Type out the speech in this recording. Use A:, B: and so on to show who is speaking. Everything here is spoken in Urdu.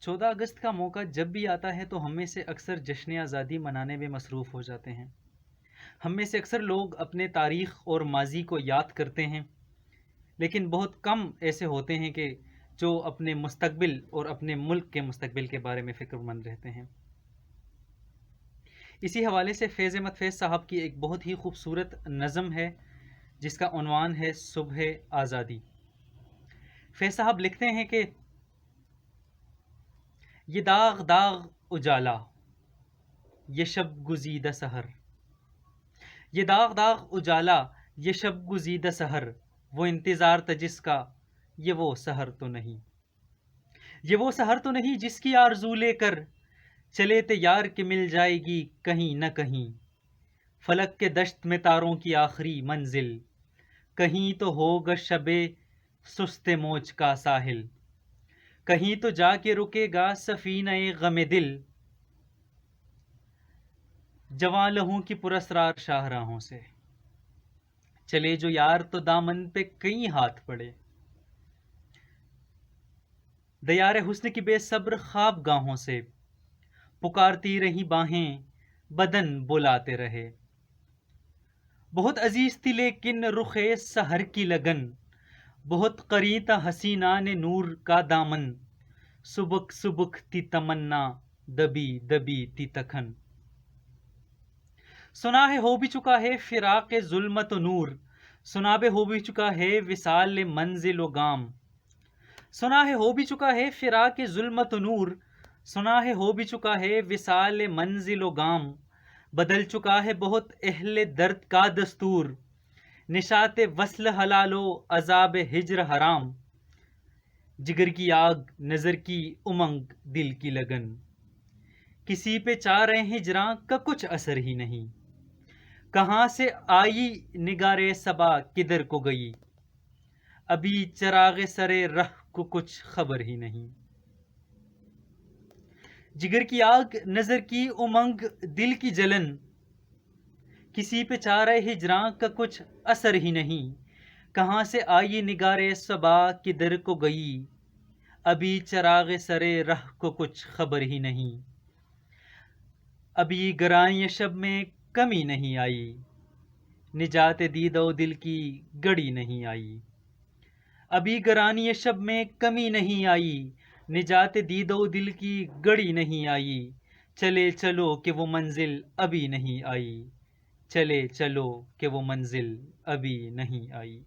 A: 14 اگست کا موقع جب بھی آتا ہے تو ہم میں سے اکثر جشن آزادی منانے میں مصروف ہو جاتے ہیں۔ ہم میں سے اکثر لوگ اپنے تاریخ اور ماضی کو یاد کرتے ہیں، لیکن بہت کم ایسے ہوتے ہیں کہ جو اپنے مستقبل اور اپنے ملک کے مستقبل کے بارے میں فکر مند رہتے ہیں۔ اسی حوالے سے فیض احمد فیض صاحب کی ایک بہت ہی خوبصورت نظم ہے جس کا عنوان ہے صبح آزادی۔ فیض صاحب لکھتے ہیں کہ یہ داغ داغ اجالا، یہ شب گزیدہ سحر، یہ داغ داغ اجالا، یہ شب گزیدہ سحر، وہ انتظار تھا جس کا، یہ وہ سحر تو نہیں، یہ وہ سحر تو نہیں جس کی آرزو لے کر چلے تھے یار کہ مل جائے گی کہیں نہ کہیں، فلک کے دشت میں تاروں کی آخری منزل، کہیں تو ہوگا شب سست موج کا ساحل، کہیں تو جا کے رکے گا سفینہ غم دل، جواں لہوں کی پراسرار شاہراہوں سے، چلے جو یار تو دامن پہ کئی ہاتھ پڑے، دیار حسن کی بے صبر خواب گاہوں سے، پکارتی رہی باہیں بدن بلاتے رہے، بہت عزیز تھی لیکن رخ سحر کی لگن، بہت قریب تھا حسینان نور کا دامن، سبک سبک تھی تمنا دبی دبی تھی تکھن، سنا ہے ہو بھی چکا ہے فراق ظلمت و نور، سنا بے ہو بھی چکا ہے وصال منزل و گام، سنا ہے ہو بھی چکا ہے فراق ظلمت و نور، سنا ہے ہو بھی چکا ہے وصال منزل و گام، بدل چکا ہے بہت اہل درد کا دستور، نشاط وصل حلال و عذاب ہجر حرام، جگر کی آگ نظر کی امنگ دل کی لگن، کسی پہ چاہ رہے ہجراں کا کچھ اثر ہی نہیں، کہاں سے آئی نگار صبا کدھر کو گئی، ابھی چراغ سرے رہ کو کچھ خبر ہی نہیں، جگر کی آگ نظر کی امنگ دل کی جلن، کسی پہ چاہ رہے ہجراں کا کچھ اثر ہی نہیں، کہاں سے آئی نگار صبا کدھر کو گئی، ابھی چراغ سرے رہ کو کچھ خبر ہی نہیں، ابھی گرانی شب میں کمی نہیں آئی، نجات دید و دل کی گڑی نہیں آئی، ابھی گرانی شب میں کمی نہیں آئی، نجات دید و دل کی گڑی نہیں آئی، چلے چلو کہ وہ منزل ابھی نہیں آئی، چلے چلو کہ وہ منزل ابھی نہیں آئی۔